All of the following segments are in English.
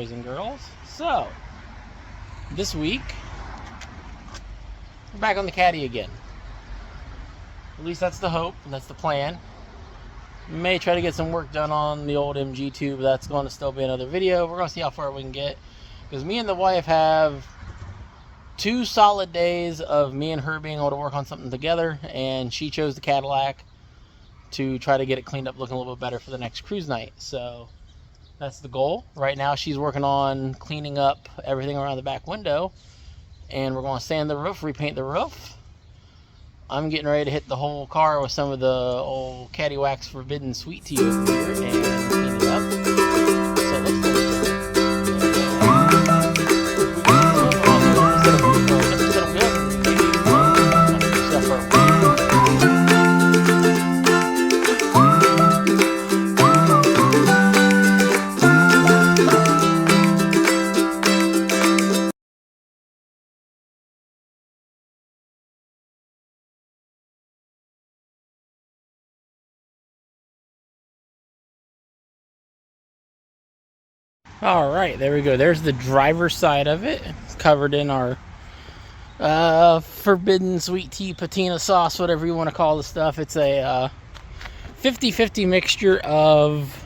boys and girls. So, this week, we're back on the caddy again. At least that's the hope, and that's the plan. May try to get some work done on the old MG2, but that's going to still be another video. We're going to see how far we can get, because me and the wife have 2 solid days of me and her being able to work on something together, and she chose the Cadillac to try to get it cleaned up, looking a little bit better for the next cruise night. So that's the goal. Right now she's working on cleaning up everything around the back window, and we're going to sand the roof, repaint the roof. I'm getting ready to hit the whole car with some of the old Caddy Wax Forbidden Sweet Tea over here and clean it up. So let's go. All right, there we go. There's the driver's side of it. It's covered in our forbidden sweet tea patina sauce, whatever you want to call the stuff. It's a 50-50 mixture of,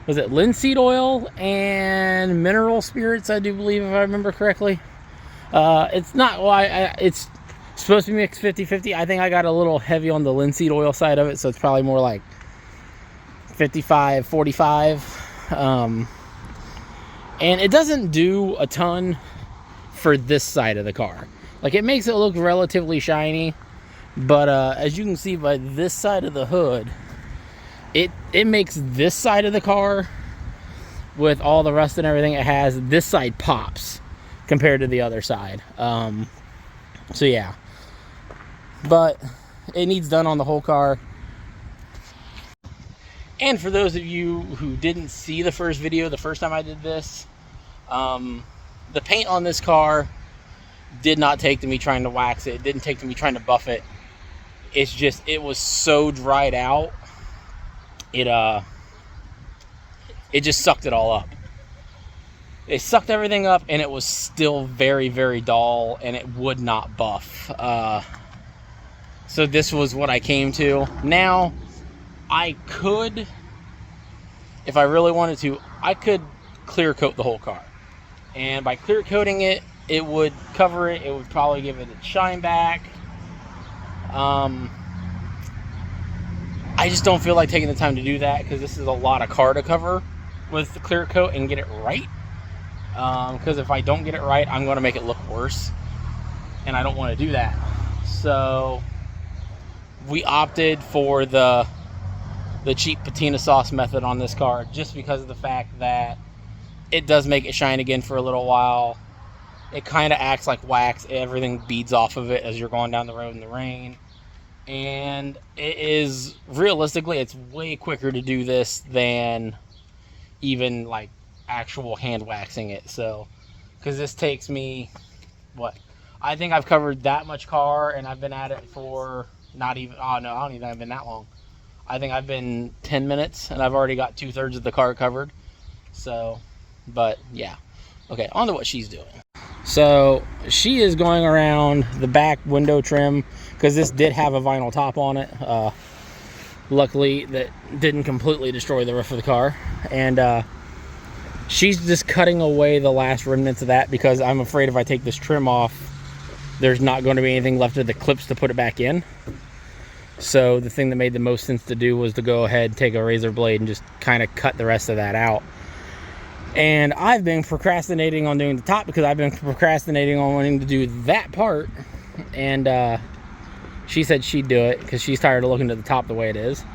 was it linseed oil and mineral spirits, I do believe, if I remember correctly. It's not why it's supposed to be mixed 50-50. I think I got a little heavy on the linseed oil side of it, so it's probably more like 55-45. And it doesn't do a ton for this side of the car. Like, it makes it look relatively shiny, but as you can see by this side of the hood, it makes this side of the car, with all the rust and everything it has, this side pops compared to the other side. So yeah, but it needs done on the whole car. And for those of you who didn't see the first video, the first time I did this, the paint on this car did not take to me trying to wax it. It didn't take to me trying to buff it. It's just, it was so dried out. It just sucked it all up. It sucked everything up, and it was still very, very dull, and it would not buff. So this was what I came to. Now, I could, if I really wanted to, I could clear coat the whole car. And by clear coating it, it would cover it. It would probably give it a shine back. I just don't feel like taking the time to do that, because this is a lot of car to cover with the clear coat and get it right. Because if I don't get it right, I'm going to make it look worse. And I don't want to do that. So we opted for the cheap patina sauce method on this car, just because of the fact that it does make it shine again for a little while. It kind of acts like wax. Everything beads off of it as you're going down the road in the rain. And it is, realistically, it's way quicker to do this than even like actual hand waxing it. So, because this takes me, what? I think I've covered that much car, and I've been at it for not even, oh no, I don't even think I've been that long. I think I've been 10 minutes, and I've already got 2/3 of the car covered. So, but yeah. Okay, on to what she's doing. So she is going around the back window trim, because this did have a vinyl top on it. Luckily, that didn't completely destroy the roof of the car. And she's just cutting away the last remnants of that, because I'm afraid if I take this trim off, there's not going to be anything left of the clips to put it back in. So the thing that made the most sense to do was to go ahead, take a razor blade, and just kind of cut the rest of that out. And I've been procrastinating on doing the top, because I've been procrastinating on wanting to do that part. And she said she'd do it, because she's tired of looking at the top the way it is.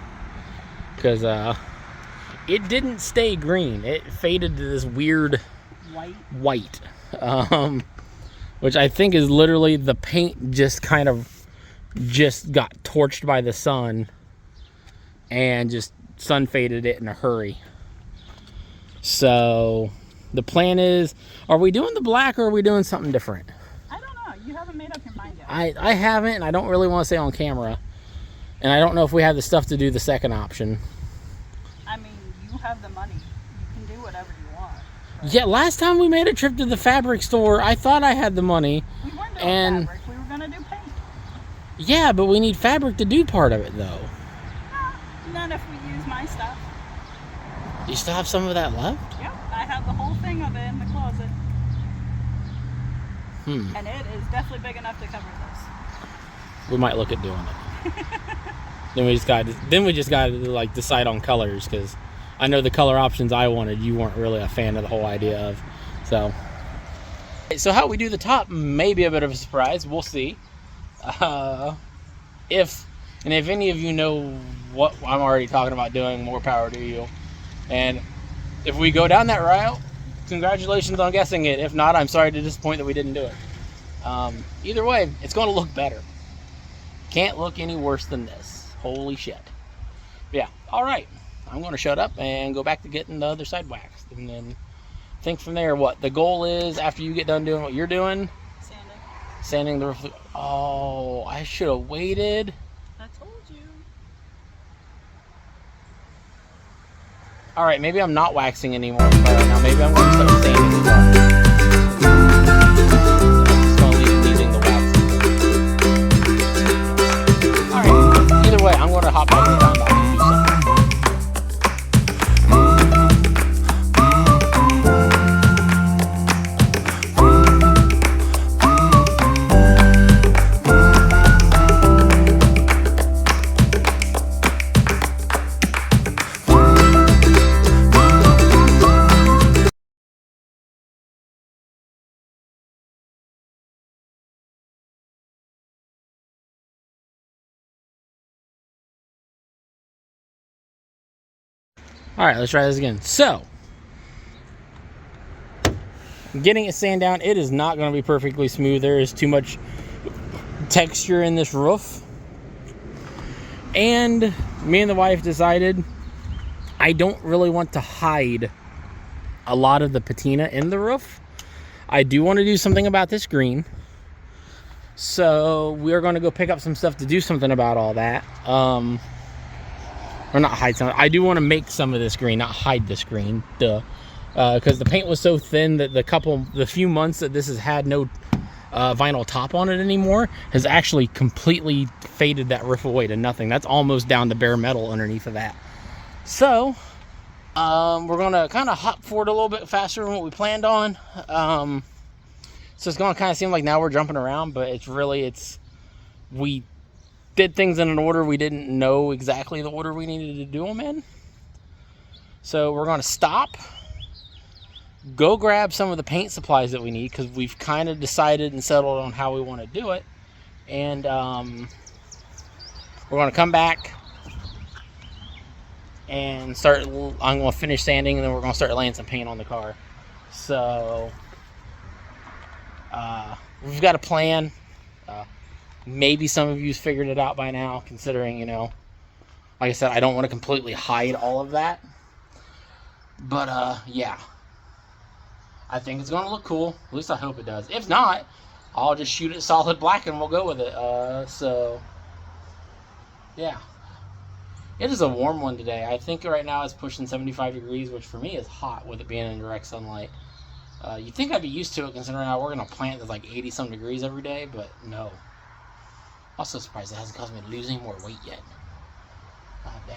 Because it didn't stay green. It faded to this weird white. Which I think is literally the paint just kind of got torched by the sun and just sun faded it in a hurry. So the plan is, are we doing the black, or are we doing something different? I don't know. You haven't made up your mind yet. I haven't, and I don't really want to say on camera. And I don't know if we have the stuff to do the second option. I mean, you have the money. You can do whatever you want. Yeah, last time we made a trip to the fabric store, I thought I had the money. We weren't doing And fabric. We were gonna do paint. yeah, but we need fabric to do part of it, though. No, not if we use my stuff. You still have some of that left? Yep, I have the whole thing of it in the closet. And it is definitely big enough to cover this. We might look at doing it. Then we just got to like decide on colors, because I know the color options I wanted, you weren't really a fan of the whole idea of. So how we do the top may be a bit of a surprise. We'll see. If any of you know what I'm already talking about doing, more power to you. And if we go down that route, congratulations on guessing it. If not, I'm sorry to disappoint that we didn't do it. Either way, it's going to look better. Can't look any worse than this. Holy shit. Yeah, all right. I'm going to shut up and go back to getting the other side waxed. And then think from there what the goal is after you get done doing what you're doing. Sanding the roof. Oh, I should have waited. I told you. All right, maybe I'm not waxing anymore now. Maybe I'm going to start sanding the car. Just going to leave using the wax. All right. Either way, I'm going to hop back in time back and do something. All right, let's try this again. So, getting it sand down, it is not going to be perfectly smooth. There is too much texture in this roof. And me and the wife decided I don't really want to hide a lot of the patina in the roof. I do want to do something about this green. So, we're going to go pick up some stuff to do something about all that. Or not hide some. I do want to make some of this green, not hide this green. Duh. Because the paint was so thin that the few months that this has had no vinyl top on it anymore has actually completely faded that roof away to nothing. That's almost down to bare metal underneath of that. So, we're going to kind of hop forward a little bit faster than what we planned on. So it's going to kind of seem like now we're jumping around, but we did things in an order we didn't know exactly the order we needed to do them in. So we're going to stop, go grab some of the paint supplies that we need, because we've kind of decided and settled on how we want to do it. And we're going to come back and I'm going to finish sanding, and then we're going to start laying some paint on the car. So we've got a plan. Maybe some of you's figured it out by now, considering, like I said, I don't want to completely hide all of that. But, yeah. I think it's going to look cool. At least I hope it does. If not, I'll just shoot it solid black and we'll go with it. So, yeah. It is a warm one today. I think right now it's pushing 75 degrees, which for me is hot with it being in direct sunlight. You'd think I'd be used to it, considering I work in a plant that's like 80-some degrees every day, but no. Also surprised it hasn't caused me to lose any more weight yet. God dang.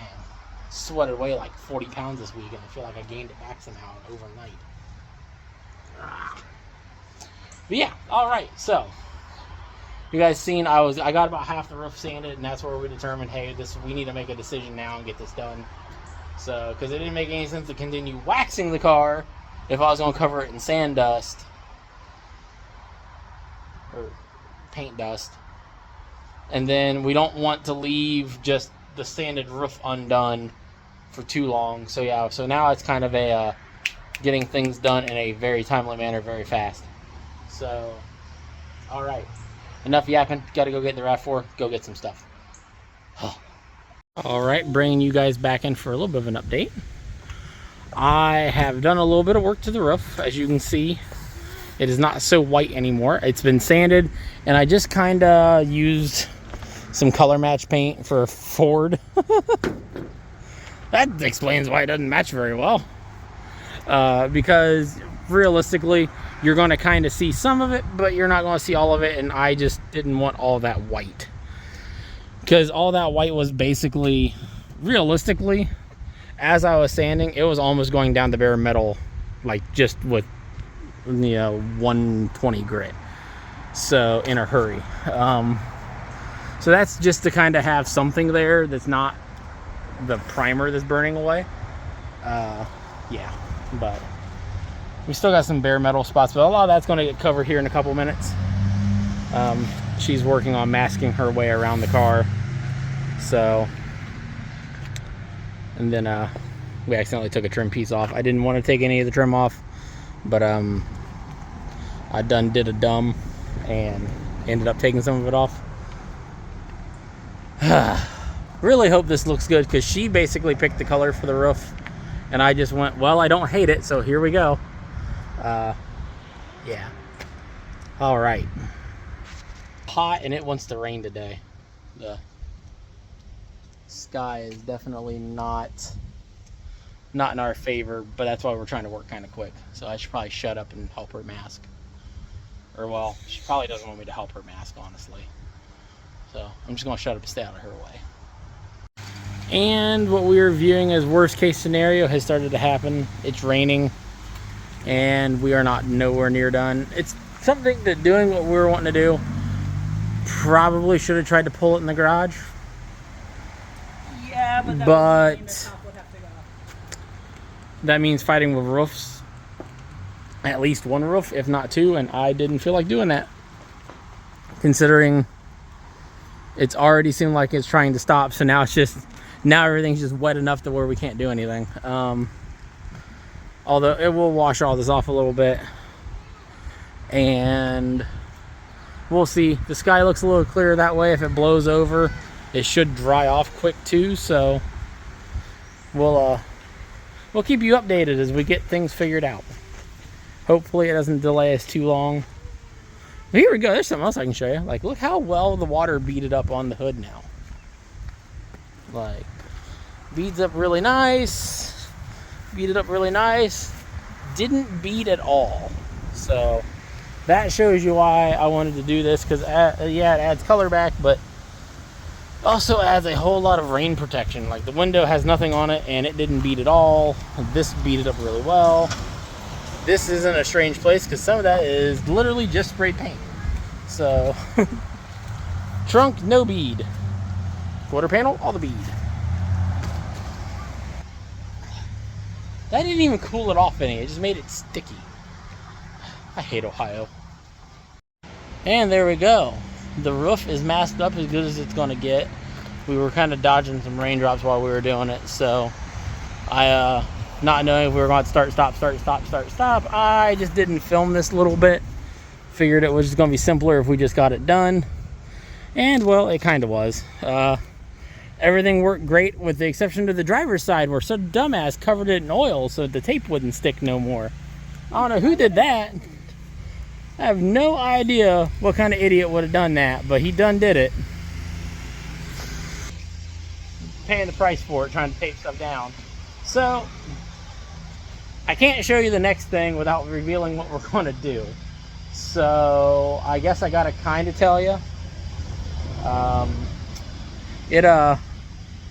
Sweated away like 40 pounds this week, and I feel like I gained it back somehow overnight. But yeah, alright, so you guys seen I got about half the roof sanded, and that's where we determined, hey, we need to make a decision now and get this done. So, because it didn't make any sense to continue waxing the car if I was going to cover it in sand dust or paint dust. And then we don't want to leave just the sanded roof undone for too long. So yeah, so now it's kind of a getting things done in a very timely manner, very fast. So, all right, enough yapping. Got to go get in the RAV4. Go get some stuff. All right, bringing you guys back in for a little bit of an update. I have done a little bit of work to the roof. As you can see, it is not so white anymore. It's been sanded, and I just kind of used some color match paint for Ford. That explains why it doesn't match very well. Because realistically, you're going to kind of see some of it, but you're not going to see all of it. And I just didn't want all that white, because all that white was basically, realistically, as I was sanding, it was almost going down the bare metal, like just with the 120 grit. So in a hurry. So that's just to kind of have something there that's not the primer that's burning away. Yeah, but we still got some bare metal spots, but a lot of that's going to get covered here in a couple minutes. She's working on masking her way around the car. So, and then we accidentally took a trim piece off. I didn't want to take any of the trim off, but I did a dumb and ended up taking some of it off. Really hope this looks good, because she basically picked the color for the roof, and I just went, well, I don't hate it, so here we go. Yeah. All right. Hot, and it wants to rain today. The sky is definitely not in our favor, but that's why we're trying to work kind of quick. So I should probably shut up and help her mask. Or, well, she probably doesn't want me to help her mask, honestly. So I'm just going to shut up and stay out of her way. And what we were viewing as worst case scenario has started to happen. It's raining, and we are not nowhere near done. It's something that doing what we were wanting to do, probably should have tried to pull it in the garage. Yeah, but but the top would have to go. That means fighting with roofs. At least one roof, if not two, and I didn't feel like doing that, considering it's already seemed like it's trying to stop. So now now everything's just wet enough to where we can't do anything. Although it will wash all this off a little bit, and we'll see. The sky looks a little clearer that way. If it blows over, it should dry off quick too. So we'll keep you updated as we get things figured out. Hopefully it doesn't delay us too long. But here we go. There's something else I can show you. Like, look how well the water beaded up on the hood now. Like, beads up really nice. Beaded up really nice. Didn't bead at all. So that shows you why I wanted to do this, because yeah, it adds color back, but also adds a whole lot of rain protection. Like, the window has nothing on it and it didn't bead at all. This beaded up really well. This isn't a strange place, because some of that is literally just spray paint. So trunk, no bead. Quarter panel, all the bead. That didn't even cool it off any. It just made it sticky. I hate Ohio. And there we go. The roof is masked up as good as it's going to get. We were kind of dodging some raindrops while we were doing it, so I not knowing if we were going to start, stop, I just didn't film this little bit. Figured it was just going to be simpler if we just got it done. And, well, it kind of was. Everything worked great with the exception of the driver's side, where some dumbass covered it in oil so the tape wouldn't stick no more. I don't know who did that. I have no idea what kind of idiot would have done that, but he done did it. Paying the price for it, trying to tape stuff down. So I can't show you the next thing without revealing what we're going to do. So I guess I gotta kind of tell you. It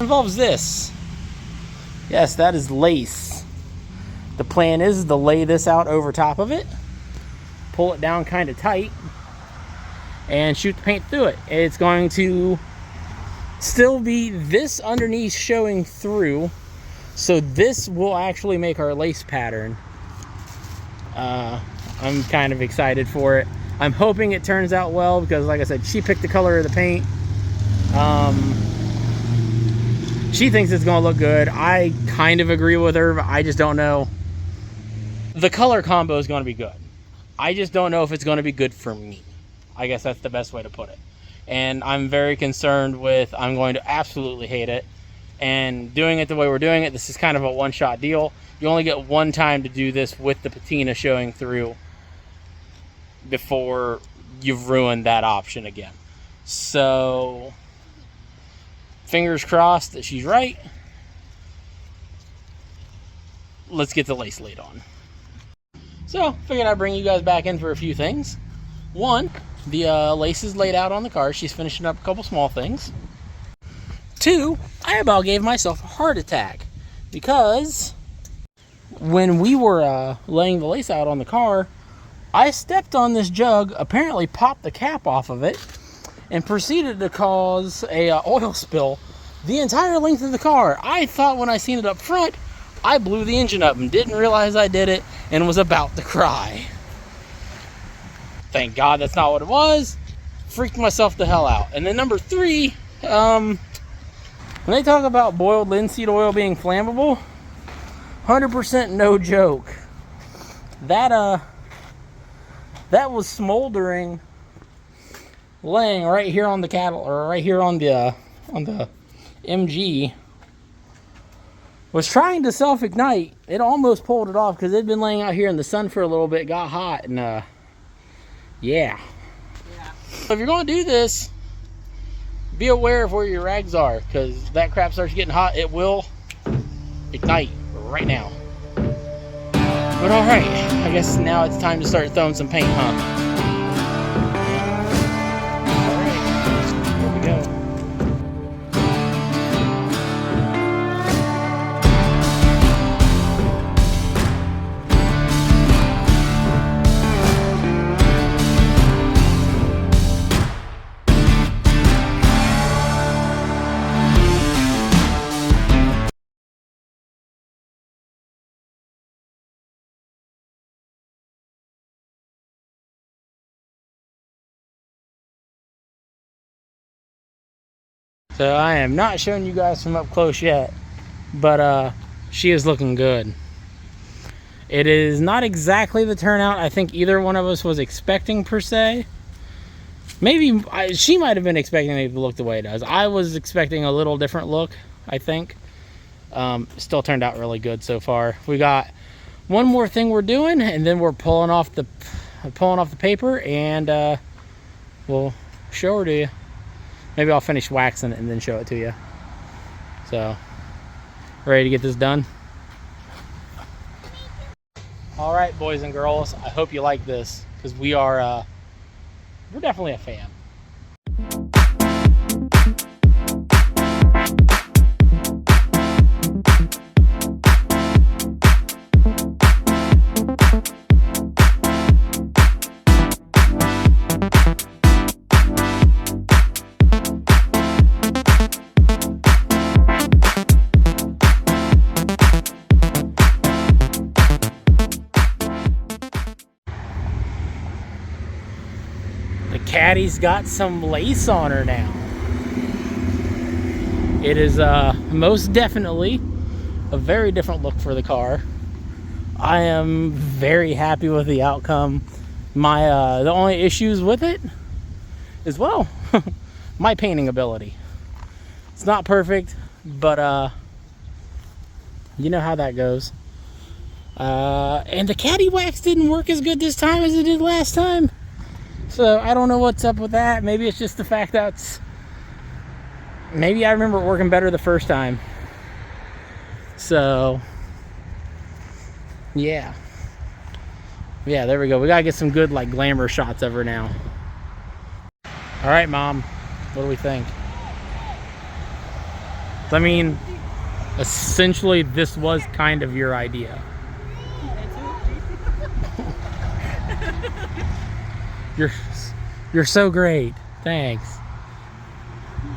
involves this. Yes, that is lace. The plan is to lay this out over top of it, pull it down kind of tight, and shoot the paint through it. It's going to still be this underneath showing through, so this will actually make our lace pattern. I'm kind of excited for it. I'm hoping it turns out well, because like I said, she picked the color of the paint. She thinks it's gonna look good. I kind of agree with her, but I just don't know. The color combo is gonna be good. I just don't know if it's gonna be good for me. I guess that's the best way to put it. And I'm very concerned with, I'm going to absolutely hate it. And doing it the way we're doing it, this is kind of a one-shot deal. You only get one time to do this with the patina showing through before you've ruined that option again. So fingers crossed that she's right. Let's get the lace laid on. So, figured I'd bring you guys back in for a few things. One, the lace is laid out on the car. She's finishing up a couple small things. Two, I about gave myself a heart attack because when we were laying the lace out on the car, I stepped on this jug, apparently popped the cap off of it, and proceeded to cause a oil spill the entire length of the car. I thought when I seen it up front, I blew the engine up and didn't realize I did it and was about to cry. Thank God that's not what it was. Freaked myself the hell out. And then number three, when they talk about boiled linseed oil being flammable, 100% no joke. That was smoldering, laying right here on the cattle, or right here on the MG. Was trying to self-ignite. It almost pulled it off because it'd been laying out here in the sun for a little bit, got hot, and yeah. So if you're going to do this, be aware of where your rags are, because that crap starts getting hot, it will ignite right now. But alright, I guess now it's time to start throwing some paint, huh? Alright, here we go. So I am not showing you guys from up close yet, but she is looking good. It is not exactly the turnout I think either one of us was expecting per se. Maybe she might have been expecting it to look the way it does. I was expecting a little different look, I think. Still turned out really good so far. We got one more thing we're doing, and then we're pulling off the paper, and we'll show her to you. Maybe I'll finish waxing it and then show it to you. So, ready to get this done? All right, boys and girls, I hope you like this, because we're definitely a fan. Caddy's got some lace on her now. It is most definitely a very different look for the car. I am very happy with the outcome. The only issues with it is, well, my painting ability. It's not perfect, but you know how that goes. And the caddy wax didn't work as good this time as it did last time. So I don't know what's up with that. Maybe it's just the fact that maybe I remember it working better the first time. So yeah, there we go. We gotta get some good like glamour shots of her now. All right, Mom, what do we think? I mean, essentially this was kind of your idea. You're so great. Thanks.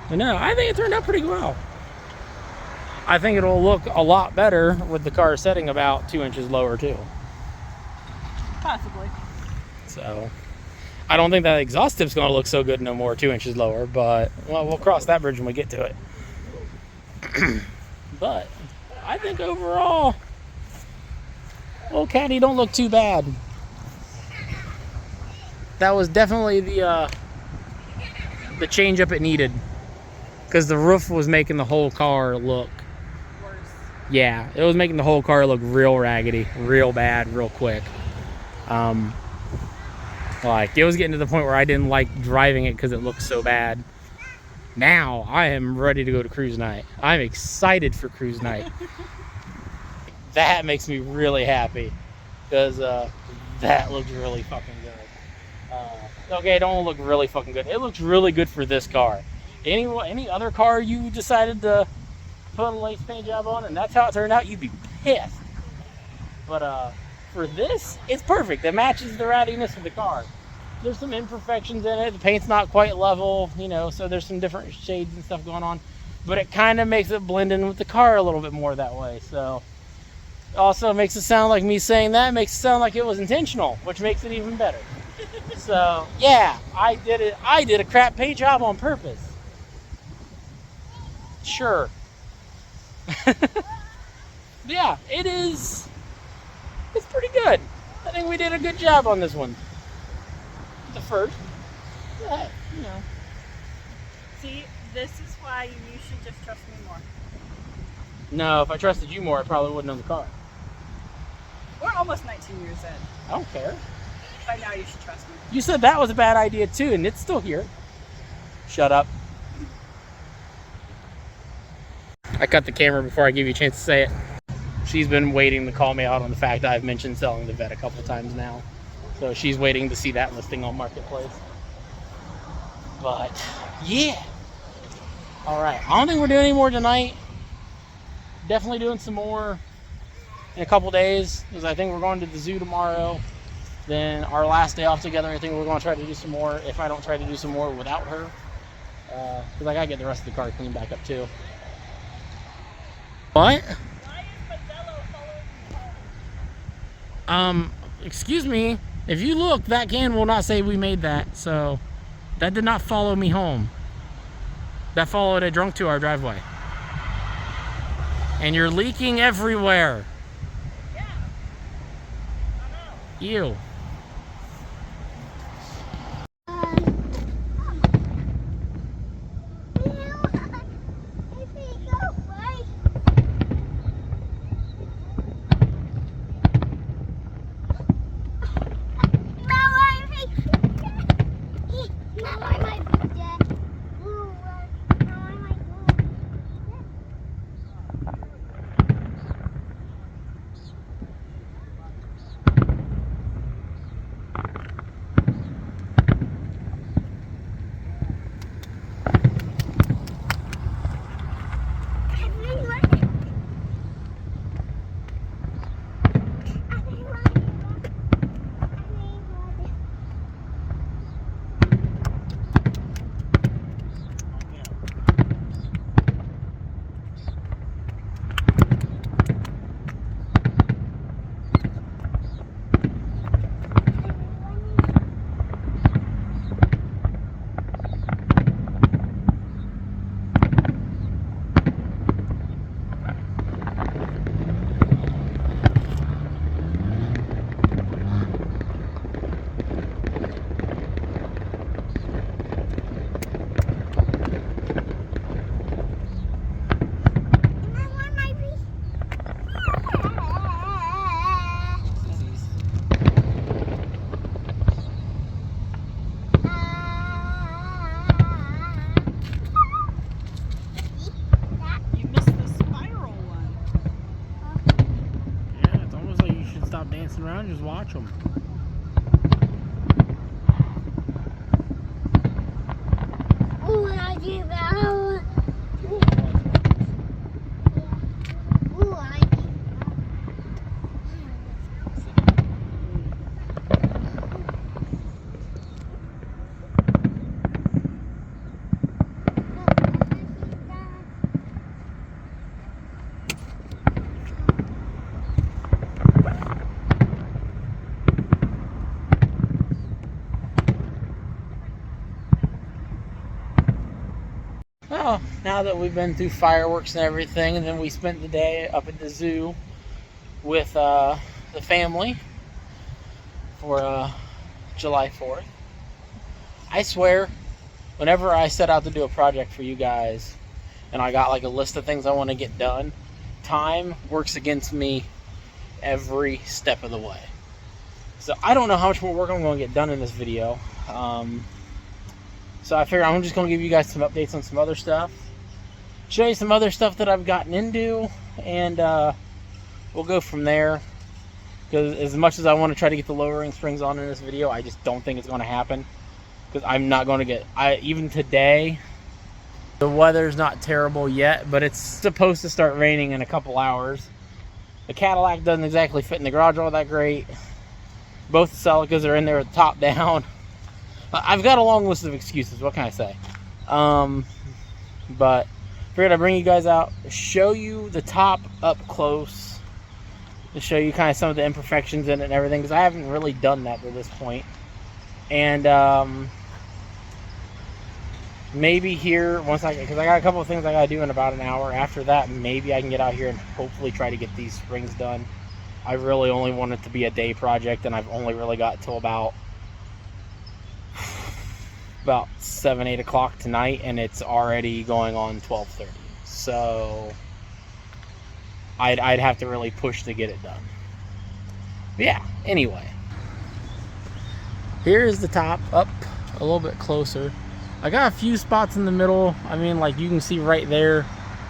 But no, I think it turned out pretty well. I think it'll look a lot better with the car setting about 2 inches lower too. Possibly. So, I don't think that exhaust tip's gonna look so good no more 2 inches lower, but well, we'll cross that bridge when we get to it. But I think overall, old caddy don't look too bad. That was definitely the change up it needed, because the roof was making the whole car look Worse. Yeah, it was making the whole car look real raggedy, real bad, real quick. Like it was getting to the point where I didn't like driving it because it looked so bad. Now I am ready to go to cruise night. I'm excited for cruise night. That makes me really happy, because That looks really fucking good. Okay, it don't look really fucking good. It looks really good for this car. Any other car you decided to put a lace paint job on and that's how it turned out, you'd be pissed. But for this, it's perfect. It matches the rattiness of the car. There's some imperfections in it. The paint's not quite level, you know, so there's some different shades and stuff going on. But it kind of makes it blend in with the car a little bit more that way. So also makes it sound like me saying that makes it sound like it was intentional, which makes it even better. So yeah, I did it. I did a crap paint job on purpose. Sure. Yeah, it is. It's pretty good. I think we did a good job on this one. The first. Yeah, you know. See, this is why you should just trust me more. No, if I trusted you more, I probably wouldn't own the car. We're almost 19 years in. I don't care. By now you should trust me. You said that was a bad idea too, and it's still here. Shut up. I cut the camera before I give you a chance to say it. She's been waiting to call me out on the fact that I've mentioned selling the vet a couple times now. So she's waiting to see that listing on Marketplace. But, yeah. Alright, I don't think we're doing any more tonight. Definitely doing some more in a couple days, because I think we're going to the zoo tomorrow. Then our last day off together, I think we're going to try to do some more, if I don't try to do some more without her. Because I got to get the rest of the car cleaned back up too. What? Why is Modelo following me home? Excuse me. If you look, that can will not say we made that. So, that did not follow me home. That followed a drunk to our driveway. And you're leaking everywhere. Yeah. I know. Ew. Dancing around, just watch them. Well, now that we've been through fireworks and everything, and then we spent the day up at the zoo with the family for July 4th. I swear, whenever I set out to do a project for you guys, and I got like a list of things I want to get done, time works against me every step of the way. So I don't know how much more work I'm going to get done in this video. So I figure I'm just going to give you guys some updates on some other stuff. Show you some other stuff that I've gotten into. And we'll go from there. Because as much as I want to try to get the lowering springs on in this video, I just don't think it's going to happen. Because I'm not going to get... even today, the weather's not terrible yet, but it's supposed to start raining in a couple hours. The Cadillac doesn't exactly fit in the garage all that great. Both the Celicas are in there with the top down. I've got a long list of excuses. What can I say? But figured I'd bring you guys out, show you the top up close, to show you kind of some of the imperfections in it and everything, because I haven't really done that to this point. And maybe here, because I got a couple of things I got to do in about an hour. After that, maybe I can get out here and hopefully try to get these springs done. I really only want it to be a day project, and I've only really got till about 7, 8 o'clock tonight, and it's already going on 12:30. So I'd have to really push to get it done. But yeah, anyway. Here's the top, up a little bit closer. I got a few spots in the middle. I mean, like you can see right there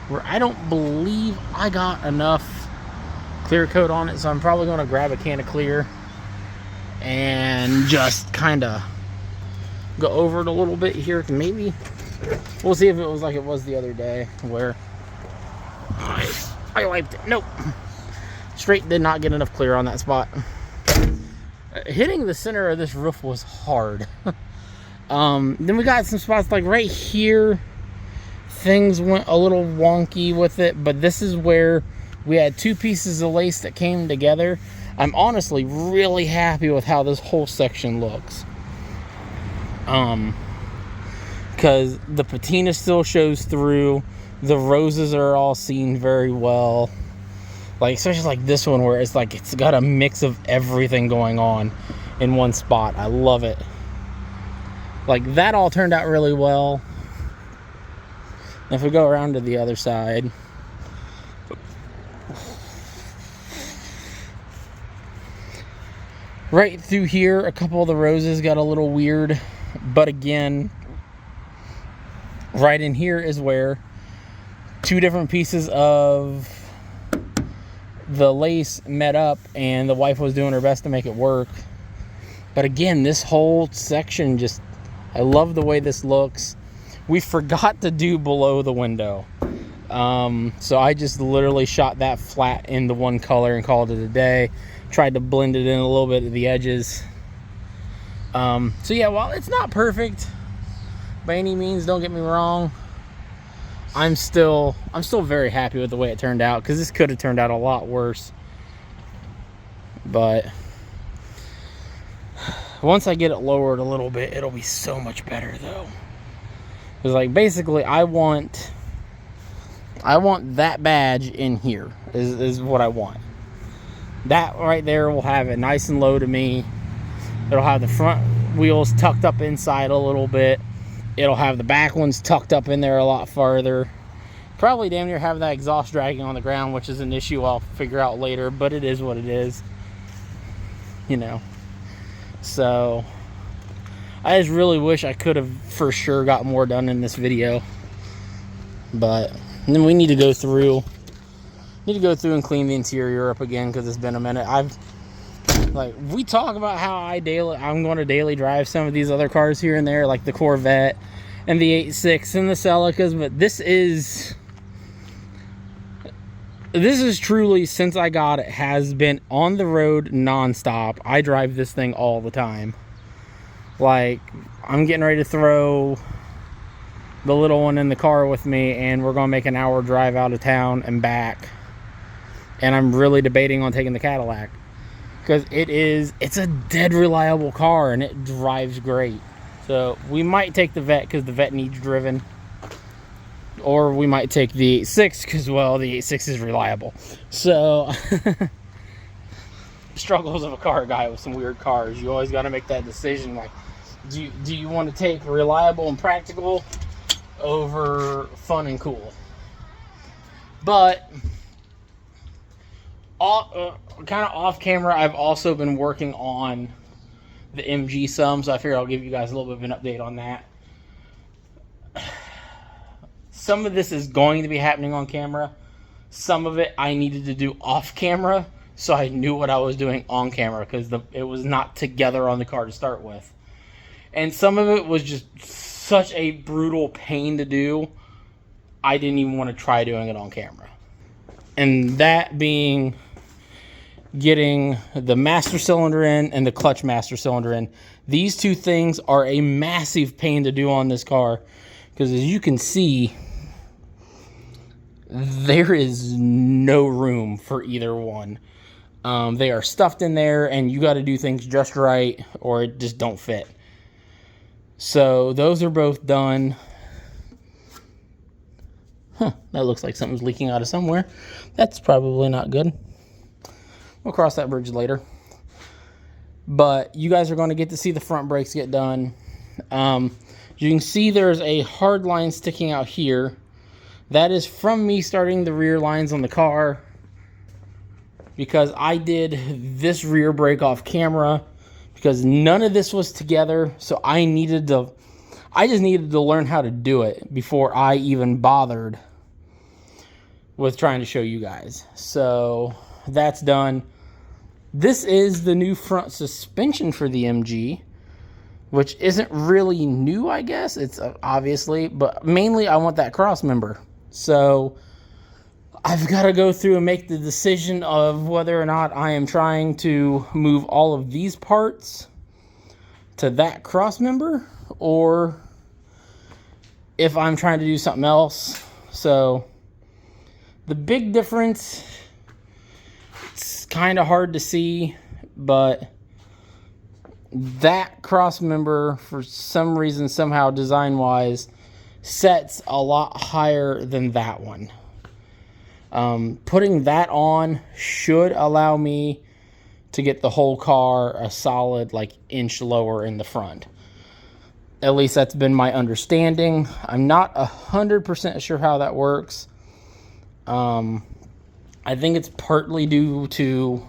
where I don't believe I got enough clear coat on it, so I'm probably going to grab a can of clear and just kind of go over it a little bit here. Maybe we'll see if it was like it was the other day where I wiped it. Nope, straight did not get enough clear on that spot. Hitting the center of this roof was hard. Then we got some spots like right here, things went a little wonky with it, but this is where we had 2 pieces of lace that came together. I'm honestly really happy with how this whole section looks. Because the patina still shows through. The roses are all seen very well. Like, especially like this one where it's like it's got a mix of everything going on in one spot. I love it. Like, that all turned out really well. If we go around to the other side, right through here, a couple of the roses got a little weird. But again, right in here is where 2 different pieces of the lace met up, and the wife was doing her best to make it work. But again, this whole section just, I love the way this looks. We forgot to do below the window. So I just literally shot that flat into one color and called it a day. Tried to blend it in a little bit at the edges. So yeah, while it's not perfect by any means, don't get me wrong, I'm still very happy with the way it turned out, because this could have turned out a lot worse. But once I get it lowered a little bit, it'll be so much better though. Because like basically I want that badge in here is what I want. That right there will have it nice and low to me. It'll have the front wheels tucked up inside a little bit. It'll have the back ones tucked up in there a lot farther. Probably damn near have that exhaust dragging on the ground, which is an issue I'll figure out later, but it is what it is. You know. So I just really wish I could have for sure got more done in this video. But then we need to go through and clean the interior up again, because it's been a minute. We talk about how I'm going to daily drive some of these other cars here and there, like the Corvette and the 8.6 and the Celicas, but this is truly, since I got it, has been on the road nonstop. I drive this thing all the time. Like, I'm getting ready to throw the little one in the car with me, and we're going to make an hour drive out of town and back. And I'm really debating on taking the Cadillac, because it's a dead reliable car and it drives great. So we might take the Vet because the Vet needs driven, or we might take the 8.6 because, well, the 8.6 is reliable. So struggles of a car guy with some weird cars. You always got to make that decision, like, do you want to take reliable and practical over fun and cool? But kind of off camera, I've also been working on the MG some, so I figure I'll give you guys a little bit of an update on that. Some of this is going to be happening on camera. Some of it I needed to do off camera so I knew what I was doing on camera, because it was not together on the car to start with. And some of it was just such a brutal pain to do, I didn't even want to try doing it on camera. And that being getting the master cylinder in and the clutch master cylinder in. These two things are a massive pain to do on this car, because as you can see, there is no room for either one. They are stuffed in there, and you got to do things just right or it just don't fit. So those are both done. That looks like something's leaking out of somewhere. That's probably not good. We'll cross that bridge later. But you guys are going to get to see the front brakes get done. You can see there's a hard line sticking out here. That is from me starting the rear lines on the car, because I did this rear brake off camera, because none of this was together. So I just needed to learn how to do it before I even bothered with trying to show you guys. So that's done. This is the new front suspension for the MG, which isn't really new, I guess. It's obviously, but mainly I want that cross member. So I've got to go through and make the decision of whether or not I am trying to move all of these parts to that cross member, or if I'm trying to do something else. So the big difference, it's kind of hard to see, but that cross member, for some reason, somehow design wise, sets a lot higher than that one. Putting that on should allow me to get the whole car a solid like inch lower in the front. At least that's been my understanding. I'm not 100% sure how that works. I think it's partly due to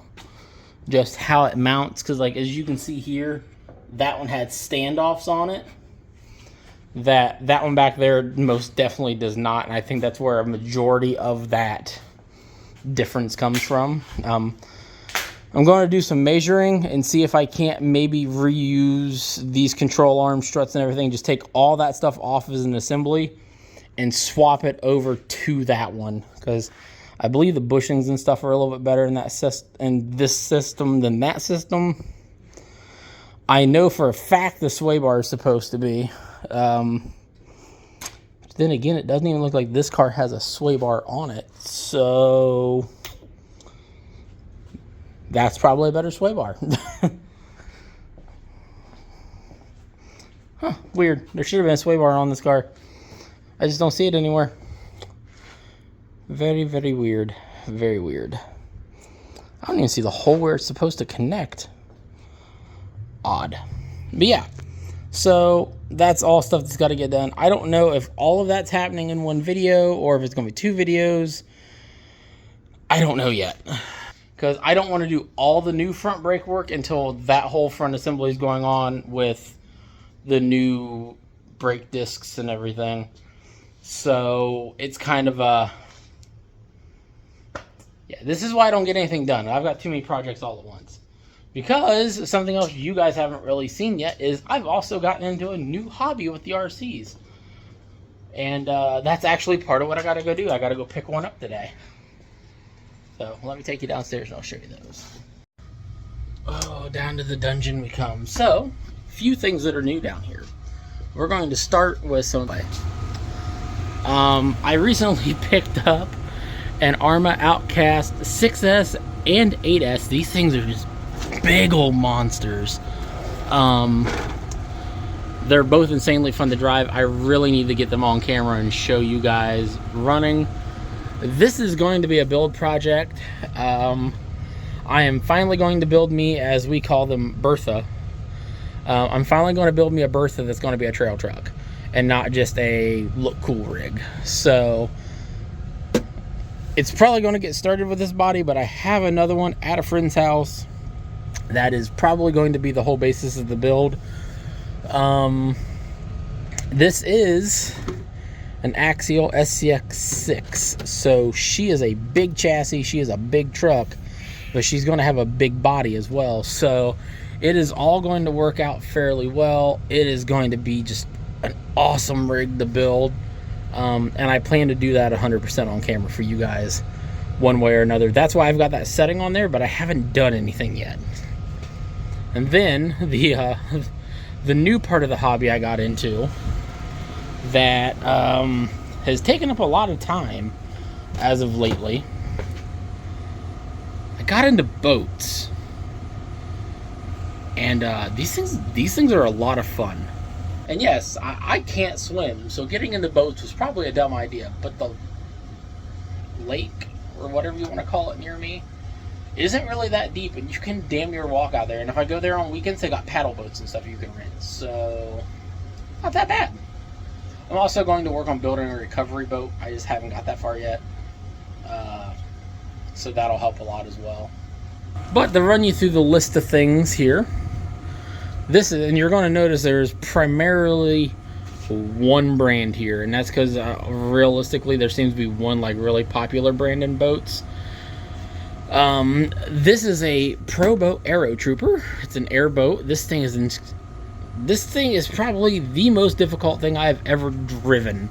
just how it mounts, because like as you can see here, that one had standoffs on it. That one back there most definitely does not, and I think that's where a majority of that difference comes from. I'm going to do some measuring and see if I can't maybe reuse these control arm struts and everything, just take all that stuff off as an assembly and swap it over to that one, because I believe the bushings and stuff are a little bit better in this system than that system. I know for a fact the sway bar is supposed to be. Then again, it doesn't even look like this car has a sway bar on it, so that's probably a better sway bar. Huh, weird. There should have been a sway bar on this car. I just don't see it anywhere. Very, very weird. Very weird. I don't even see the hole where it's supposed to connect. Odd. But yeah. So that's all stuff that's got to get done. I don't know if all of that's happening in one video or if it's going to be 2 videos. I don't know yet, because I don't want to do all the new front brake work until that whole front assembly is going on with the new brake discs and everything. So it's kind of a... Yeah, this is why I don't get anything done. I've got too many projects all at once. Because something else you guys haven't really seen yet is I've also gotten into a new hobby with the RCs. And that's actually part of what I got to go do. I got to go pick one up today. So let me take you downstairs and I'll show you those. Oh, down to the dungeon we come. So, a few things that are new down here. We're going to start with some... I recently picked up an Arma Outcast 6S and 8S. These things are just big old monsters. They're both insanely fun to drive. I really need to get them on camera and show you guys running. This is going to be a build project. I am finally going to build me, as we call them, Bertha. I'm finally going to build me a Bertha that's going to be a trail truck and not just a look cool rig. So it's probably going to get started with this body, but I have another one at a friend's house that is probably going to be the whole basis of the build. This is an Axial SCX6. So she is a big chassis. She is a big truck. but she's going to have a big body as well. So it is all going to work out fairly well. It is going to be just an awesome rig to build. And I plan to do that 100% on camera for you guys one way or another. That's why I've got that setting on there, but I haven't done anything yet. And then the new part of the hobby I got into that has taken up a lot of time as of lately. I got into boats, and these things are a lot of fun. And yes, I can't swim, so getting into boats was probably a dumb idea. But the lake, or whatever you want to call it, near me isn't really that deep, and you can damn near walk out there. And if I go there on weekends, they got paddle boats and stuff you can rent, so not that bad. I'm also going to work on building a recovery boat. I just haven't got that far yet, so that'll help a lot as well. But to run you through the list of things here, and you're going to notice there's primarily one brand here, and that's because realistically there seems to be one like really popular brand in boats. This is a Pro Boat Aero Trooper. It's an airboat. This thing is probably the most difficult thing I've ever driven.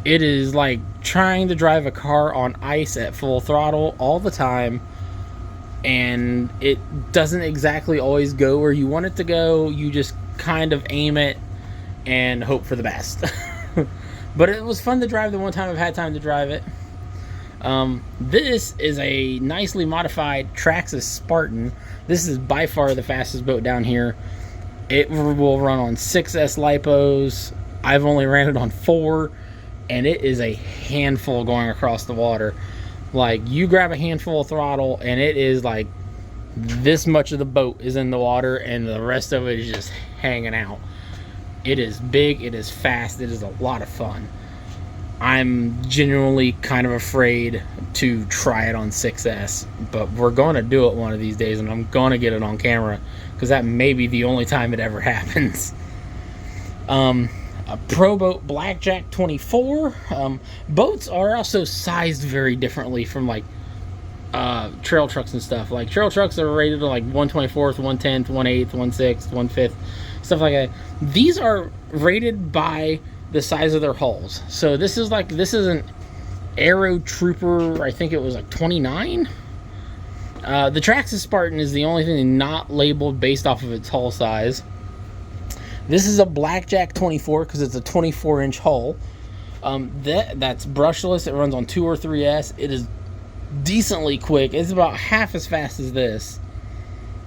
It is like trying to drive a car on ice at full throttle all the time, and it doesn't exactly always go where you want it to go. You just kind of aim it and hope for the best. But it was fun to drive the one time I've had time to drive it. This is a nicely modified Traxxas Spartan. This is by far the fastest boat down here. It will run on 6S lipos. I've only ran it on 4, and it is a handful going across the water. Like, you grab a handful of throttle, and it is like this much of the boat is in the water, and the rest of it is just hanging out. It is big, it is fast, it is a lot of fun. I'm genuinely kind of afraid to try it on 6S, but we're going to do it one of these days, and I'm going to get it on camera, because that may be the only time it ever happens. A Pro Boat Blackjack 24. Boats are also sized very differently from like trail trucks and stuff. Like, trail trucks are rated to like 1/24th, 1/10th, 1/8th, 1/6th, 1/5, stuff like that. These are rated by the size of their hulls. So this is an Aero Trooper, I think it was like 29. The Traxxas Spartan is the only thing not labeled based off of its hull size. This is a Blackjack 24 because it's a 24-inch hull. That's brushless. It runs on 2 or 3S. It is decently quick. It's about half as fast as this.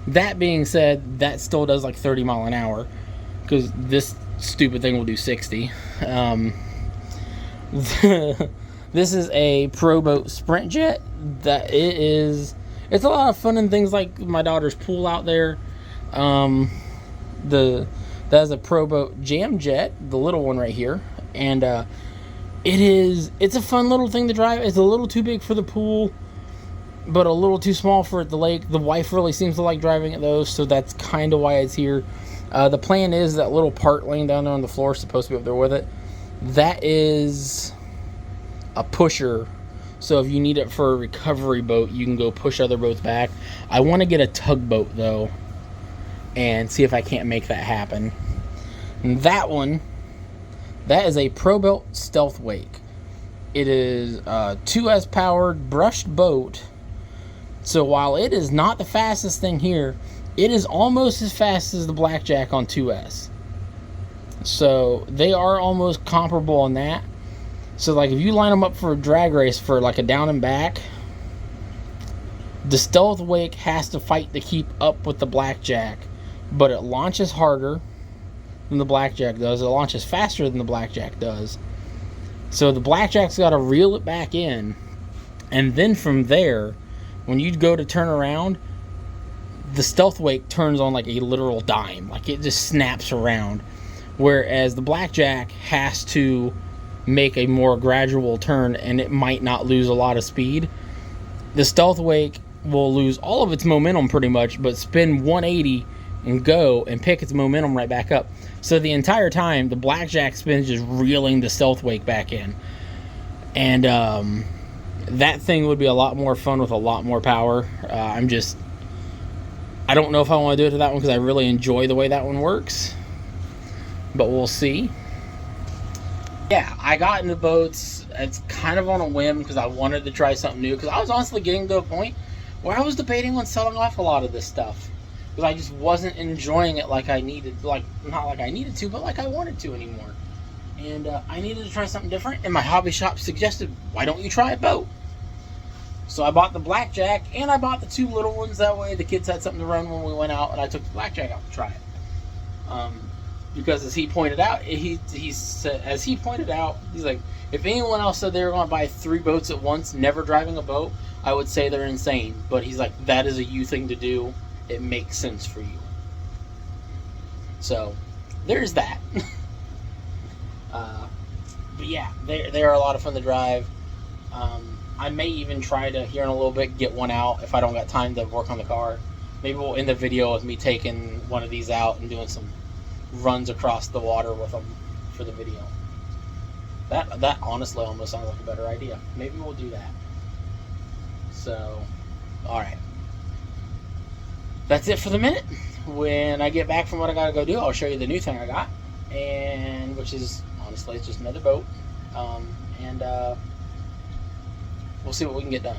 That being said, that still does like 30 mile an hour, because this stupid thing will do 60. This is a Pro Boat Sprint Jet. It's a lot of fun in things like my daughter's pool out there. That's a Pro Boat Jam Jet, the little one right here, and it's a fun little thing to drive. It's a little too big for the pool, but a little too small for the lake. The wife really seems to like driving it though, so that's kind of why it's here. The plan is that little part laying down there on the floor is supposed to be up there with it. That is a pusher, so if you need it for a recovery boat, you can go push other boats back. I want to get a tugboat though, and see if I can't make that happen. And that is a Pro Boat Stealth Wake. It is a 2S powered brushed boat. So while it is not the fastest thing here, it is almost as fast as the Blackjack on 2S. So they are almost comparable on that. So like if you line them up for a drag race for like a down and back, the Stealth Wake has to fight to keep up with the Blackjack. But it launches harder than the Blackjack does. It launches faster than the Blackjack does. So the Blackjack's got to reel it back in. And then from there, when you go to turn around, the Stealth Wake turns on like a literal dime. Like, it just snaps around. Whereas the Blackjack has to make a more gradual turn, and it might not lose a lot of speed. The Stealth Wake will lose all of its momentum pretty much, but spin 180 and go and pick its momentum right back up. So the entire time, the Blackjack spins just reeling the Stealth Wake back in. And that thing would be a lot more fun with a lot more power. I don't know if I want to do it to that one because I really enjoy the way that one works, but we'll see. Yeah, I got into boats. It's kind of on a whim because I wanted to try something new, because I was honestly getting to a point where I was debating on selling off a lot of this stuff because I just wasn't enjoying it like I needed, like, not like I needed to, but like I wanted to anymore. And I needed to try something different, and my hobby shop suggested, why don't you try a boat? So I bought the blackjack, and I bought the 2 little ones. That way the kids had something to run when we went out, and I took the blackjack out to try it. Because as he pointed out, he's like, if anyone else said they were going to buy 3 boats at once, never driving a boat, I would say they're insane. But he's like, that is a you thing to do. It makes sense for you. So there's that. But yeah, they are a lot of fun to drive. I may even try to, here in a little bit, get one out if I don't got time to work on the car. Maybe we'll end the video with me taking one of these out and doing some runs across the water with them for the video. That honestly almost sounds like a better idea. Maybe we'll do that. So, alright. That's it for the minute. When I get back from what I gotta go do, I'll show you the new thing I got. And, which is, honestly, it's just another boat. We'll see what we can get done.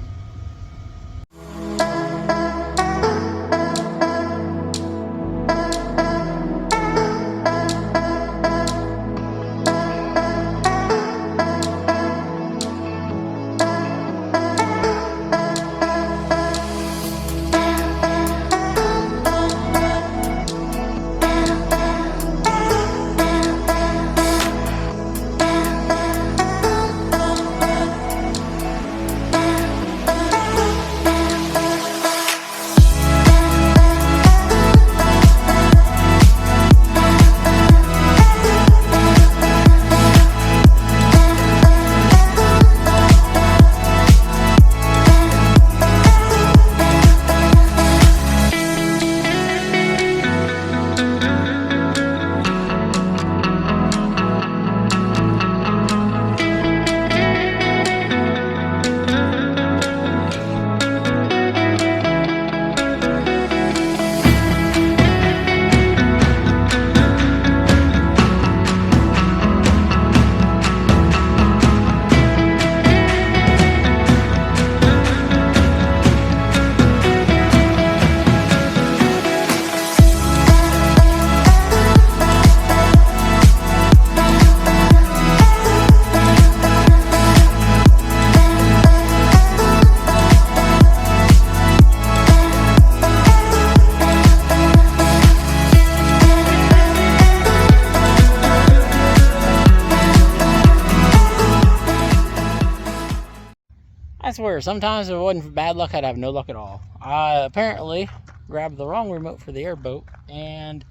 I swear, sometimes if it wasn't for bad luck, I'd have no luck at all. I apparently grabbed the wrong remote for the airboat, and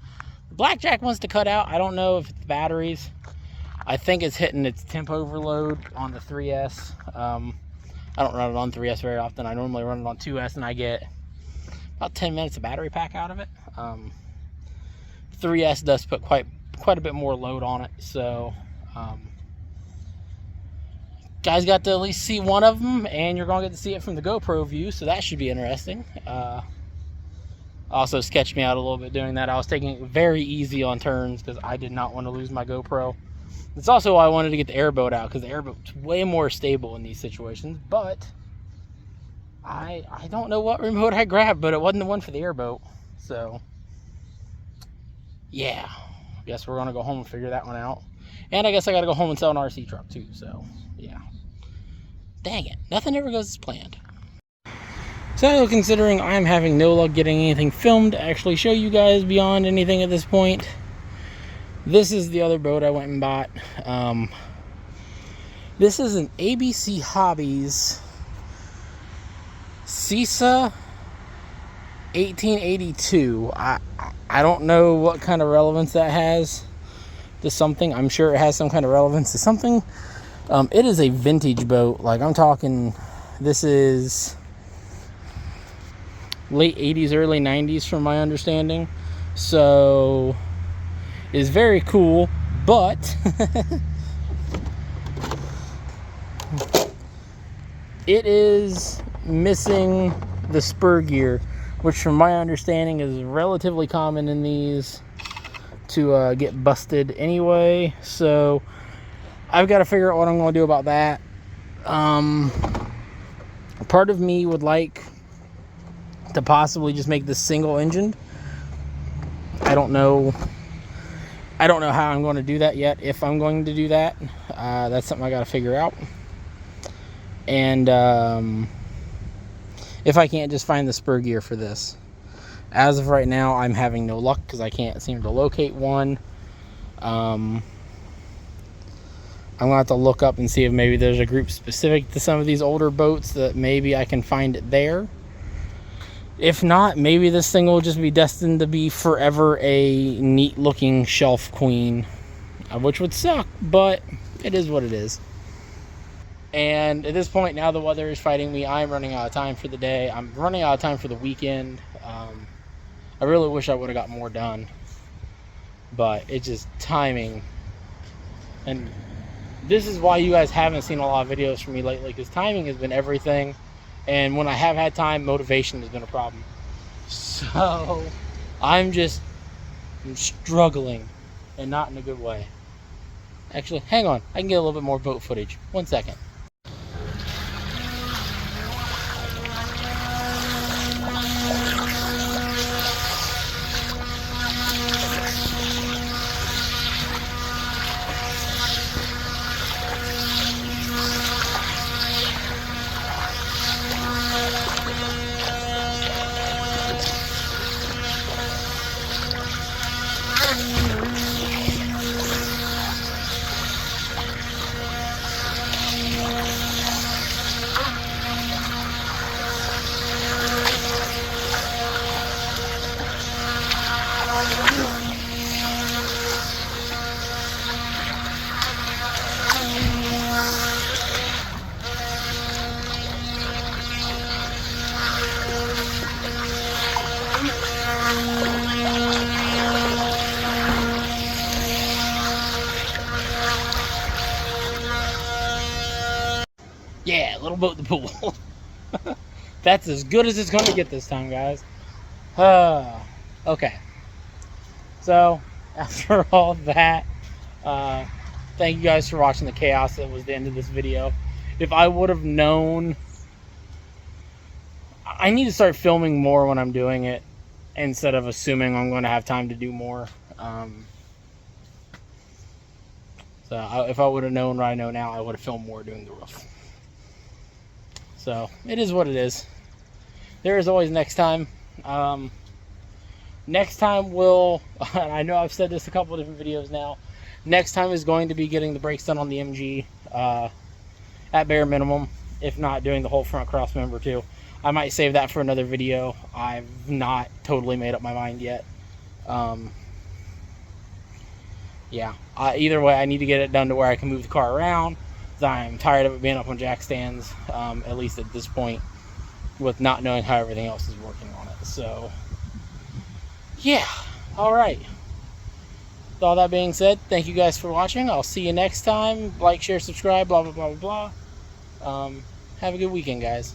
the blackjack wants to cut out. I don't know if it's batteries. I think it's hitting its temp overload on the 3S. I don't run it on 3S very often. I normally run it on 2S, and I get about 10 minutes of battery pack out of it. 3S does put quite a bit more load on it, so guys got to at least see one of them, and you're going to get to see it from the GoPro view, so that should be interesting. Also sketched me out a little bit doing that. I was taking it very easy on turns because I did not want to lose my GoPro. It's also why I wanted to get the airboat out, because the airboat's way more stable in these situations, but I don't know what remote I grabbed, but it wasn't the one for the airboat. So yeah, I guess we're going to go home and figure that one out. And I guess I got to go home and sell an RC truck too, so yeah. Dang it, nothing ever goes as planned. So, considering I'm having no luck getting anything filmed to actually show you guys beyond anything at this point, this is the other boat I went and bought. This is an ABC Hobbies CISA 1882. I don't know what kind of relevance that has to something. I'm sure it has some kind of relevance to something. It is a vintage boat. Like, I'm talking, this is late 80s, early 90s from my understanding. So, it's very cool, but it is missing the spur gear, which from my understanding is relatively common in these to get busted anyway. So I've got to figure out what I'm going to do about that. Part of me would like to possibly just make this single engined. I don't know how I'm going to do that yet, if I'm going to do that. That's something I got to figure out. And if I can't just find the spur gear for this. As of right now, I'm having no luck because I can't seem to locate one. I'm going to have to look up and see if maybe there's a group specific to some of these older boats that maybe I can find it there. If not, maybe this thing will just be destined to be forever a neat looking shelf queen, which would suck, but it is what it is. And at this point, now the weather is fighting me. I'm running out of time for the day. I'm running out of time for the weekend. I really wish I would have got more done, but it's just timing. And this is why you guys haven't seen a lot of videos from me lately, because timing has been everything. And when I have had time, motivation has been a problem. So I'm struggling, and not in a good way. Actually, hang on. I can get a little bit more boat footage. 1 second. Yeah, little boat in the pool. That's as good as it's going to get this time, guys. Okay. So, after all that, thank you guys for watching the chaos that was the end of this video. If I would have known... I need to start filming more when I'm doing it, instead of assuming I'm going to have time to do more. If I would have known what I know now, I would have filmed more doing the roof. So, it is what it is. There is always next time. Next time we'll... I know I've said this a couple of different videos now. Next time is going to be getting the brakes done on the MG. At bare minimum. If not, doing the whole front cross member too. I might save that for another video. I've not totally made up my mind yet. Yeah. Either way, I need to get it done to where I can move the car around. I'm tired of it being up on jack stands, at least at this point, with not knowing how everything else is working on it. So, yeah. Alright. With all that being said, thank you guys for watching. I'll see you next time. Like, share, subscribe, blah, blah, blah, blah, blah. Have a good weekend, guys.